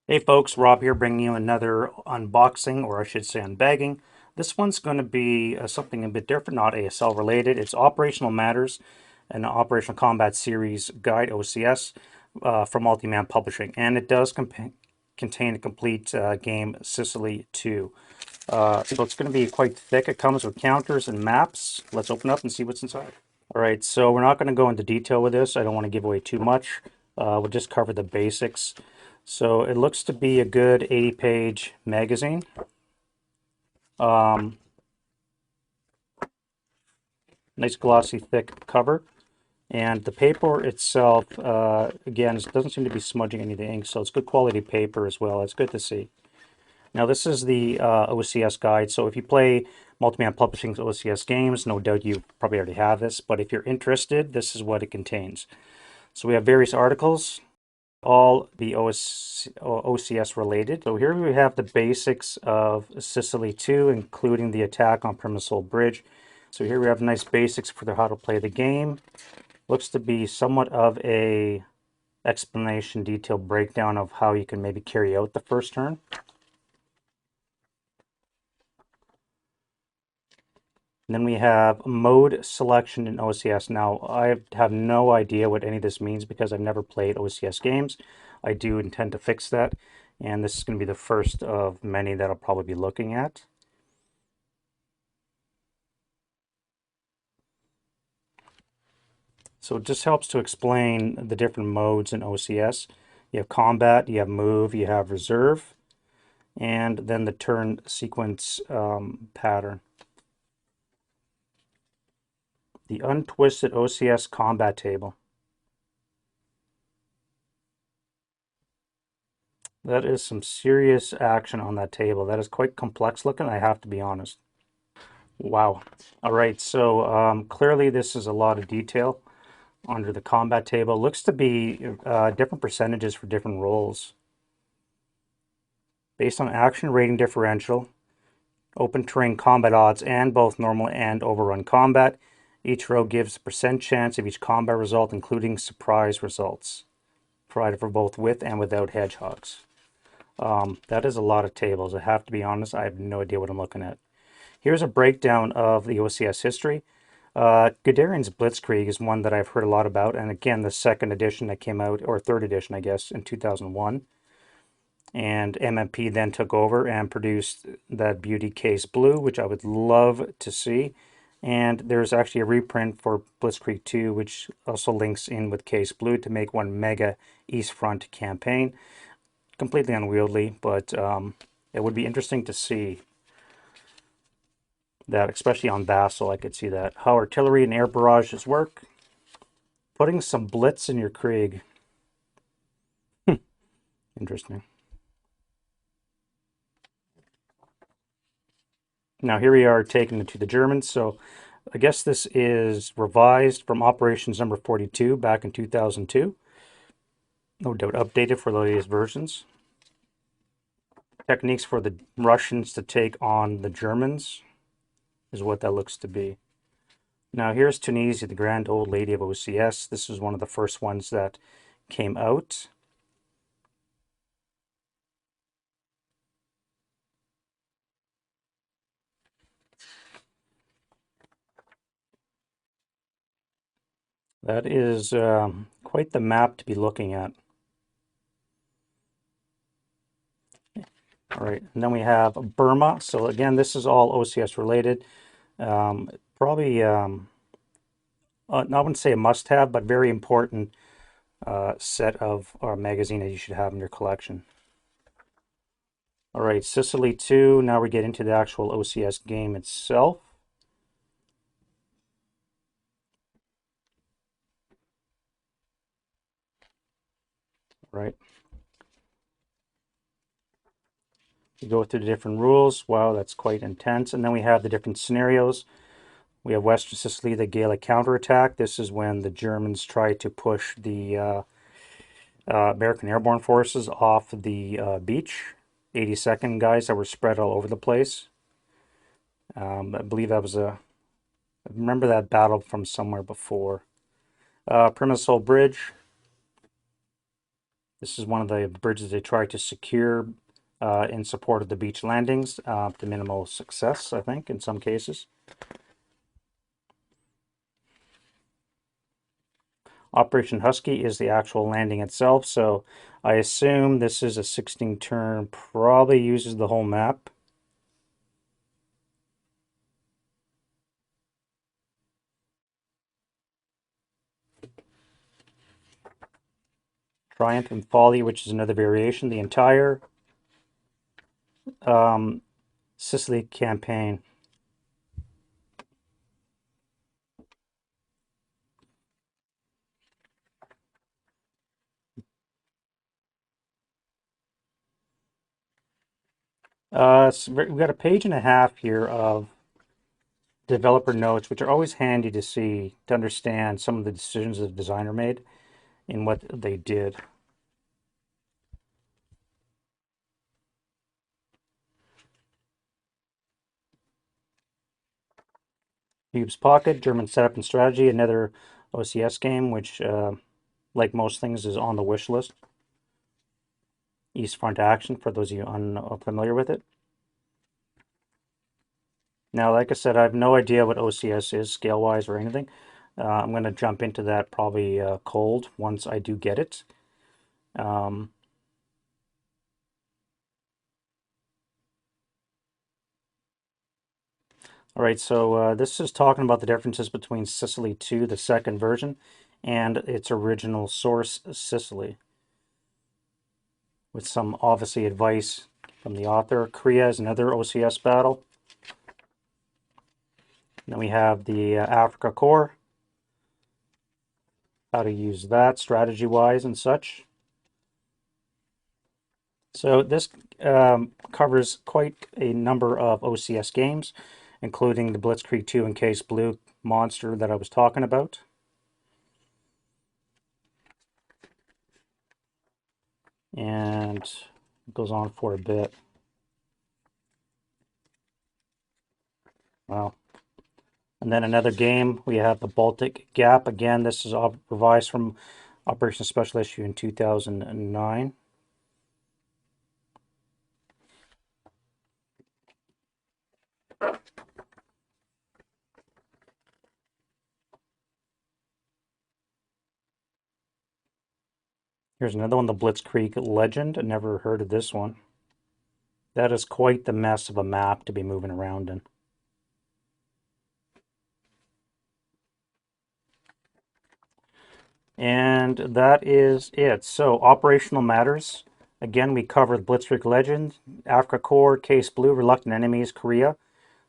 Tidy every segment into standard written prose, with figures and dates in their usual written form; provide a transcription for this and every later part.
Hey folks, Rob here bringing you another unboxing, or I should say unbagging. This one's going to be something a bit different, not ASL related. It's Operational Matters, an Operational Combat Series Guide, OCS, from Multi-Man Publishing. And it does contain a complete game, Sicily II. So it's going to be quite thick. It comes with counters and maps. Let's open up and see what's inside. All right, so we're not going to go into detail with this. I don't want to give away too much. We'll just cover the basics. So it looks to be a good 80-page magazine. Um, Nice glossy thick cover. And the paper itself, again, it doesn't seem to be smudging any of the ink, so it's good quality paper as well. It's good to see. Now this is the OCS guide, so if you play Multi-Man Publishing's OCS games, no doubt you probably already have this, but if you're interested, this is what it contains. So we have various articles, all the OCS related. So here we have the basics of Sicily II, including the attack on Permisol Bridge. So here we have nice basics for how to play the game. Looks to be somewhat of a explanation, detailed breakdown of how you can maybe carry out the first turn. And then we have mode selection in OCS. Now, I have no idea what any of this means because I've never played OCS games. I do intend to fix that, and this is going to be the first of many that I'll probably be looking at. So it just helps to explain the different modes in OCS. You have combat, you have move, you have reserve, and then the turn sequence pattern. The untwisted OCS combat table. That is some serious action on that table. That is quite complex looking, I have to be honest. Wow. All right, so clearly this is a lot of detail under the combat table. Looks to be different percentages for different roles. Based on action rating differential, open terrain combat odds, and both normal and overrun combat. Each row gives a percent chance of each combat result, including surprise results, provided for both with and without hedgehogs. That is a lot of tables. I have to be honest, I have no idea what I'm looking at. Here's a breakdown of the OCS history. Guderian's Blitzkrieg is one that I've heard a lot about, and again, the second edition that came out, or third edition, I guess, in 2001. And MMP then took over and produced that beauty Case Blue, which I would love to see. And there's actually a reprint for Blitzkrieg 2, which also links in with Case Blue to make one mega East Front campaign. Completely unwieldy, but it would be interesting to see that, especially on Vassal. I could see that. How artillery and air barrages work. Putting some blitz in your Krieg. Interesting. Now here we are taking it to the Germans. So I guess this is revised from operations number 42 back in 2002. No doubt updated for the latest versions. Techniques for the Russians to take on the Germans is what that looks to be. Now here's Tunisia, the grand old lady of OCS. This is one of the first ones that came out. That is quite the map to be looking at. All right, and then we have Burma. So again, this is all OCS related. Probably, I wouldn't say a must-have, but very important set of magazine that you should have in your collection. All right, Sicily II. Now we get into the actual OCS game itself. Right. We go through the different rules. Wow, that's quite intense. And then we have the different scenarios. We have Western Sicily, the Gaelic counterattack. This is when the Germans try to push the American airborne forces off the beach. 82nd guys that were spread all over the place. I believe that was I remember that battle from somewhere before. Permisol Bridge. This is one of the bridges they tried to secure in support of the beach landings to minimal success, I think, in some cases. Operation Husky is the actual landing itself, so I assume this is a 16 turn, probably uses the whole map. Triumph and Folly, which is another variation, the entire Sicily campaign. So we've got a page and a half here of developer notes, which are always handy to see, to understand some of the decisions the designer made in what they did. Cube's Pocket, German Setup and Strategy, another OCS game, which, like most things, is on the wish list. East Front Action, for those of you unfamiliar with it. Now, like I said, I have no idea what OCS is scale-wise or anything. I'm going to jump into that probably cold once I do get it. All right, so this is talking about the differences between Sicily II, the second version, and its original source, Sicily, with some obviously advice from the author. Korea is another OCS battle. Then we have the Africa Core, how to use that strategy-wise and such. So this covers quite a number of OCS games, including the Blitzkrieg 2 and Case Blue monster that I was talking about. And it goes on for a bit. Wow. And then another game, we have the Baltic Gap. Again, this is revised from Operation Special Issue in 2009. Here's another one, the Blitzkrieg Legend. I never heard of this one. That is quite the mess of a map to be moving around in. And that is it. So, Operational Matters. Again, we covered Blitzkrieg Legend, Africa Core, Case Blue, Reluctant Enemies, Korea,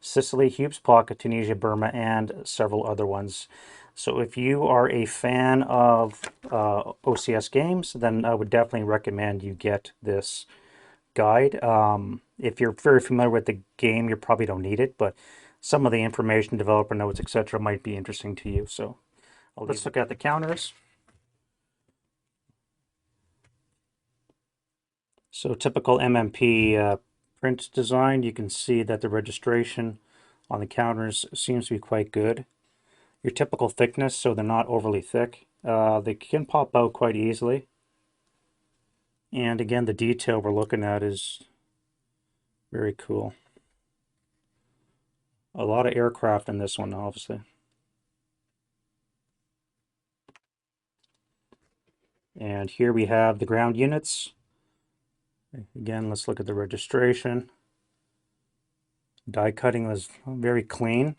Sicily, Hube's Pocket, Tunisia, Burma, and several other ones. So if you are a fan of OCS games, then I would definitely recommend you get this guide. If you're very familiar with the game, you probably don't need it, but some of the information, developer notes, etc. might be interesting to you. So let's look at the counters. So typical MMP print design, you can see that the registration on the counters seems to be quite good. Your typical thickness, so they're not overly thick. They can pop out quite easily. And again, the detail we're looking at is very cool. A lot of aircraft in this one, obviously. And here we have the ground units. Again, let's look at the registration. Die cutting was very clean.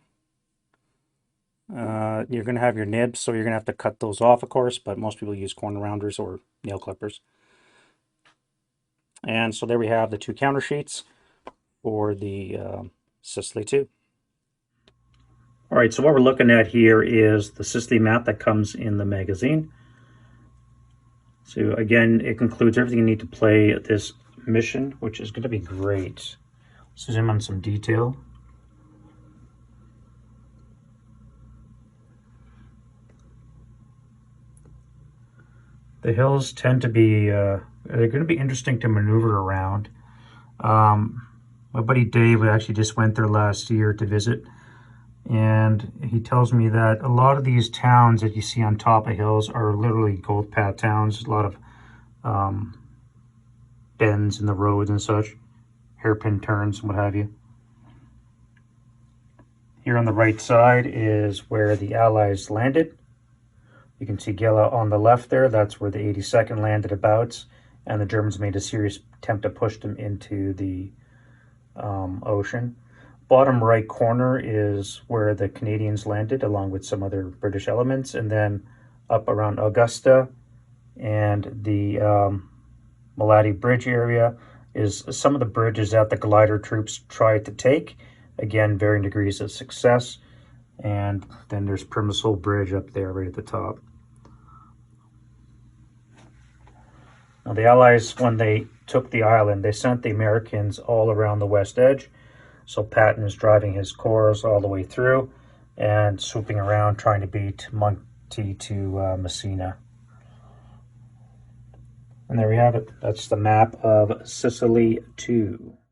You're going to have your nibs, so you're going to have to cut those off, of course, but most people use corner rounders or nail clippers. And so there we have the two counter sheets for the Sicily II. All right, so what we're looking at here is the Sicily map that comes in the magazine. So again, it concludes everything you need to play this mission, which is going to be great. Let's zoom on some detail. The hills tend to be, they're going to be interesting to maneuver around. My buddy Dave actually just went there last year to visit, and he tells me that a lot of these towns that you see on top of hills are literally gold path towns. A lot of bends in the roads and such, hairpin turns and what have you. Here on the right side is where the Allies landed. You can see Gela on the left there. That's where the 82nd landed abouts, and the Germans made a serious attempt to push them into the ocean. Bottom right corner is where the Canadians landed, along with some other British elements, and then up around Augusta and the Malati Bridge area is some of the bridges that the glider troops tried to take. Again, varying degrees of success. And then there's Primosol Bridge up there right at the top. Now the Allies, when they took the island, they sent the Americans all around the west edge. So Patton is driving his corps all the way through and swooping around trying to beat Monty to Messina. And there we have it. That's the map of Sicily II.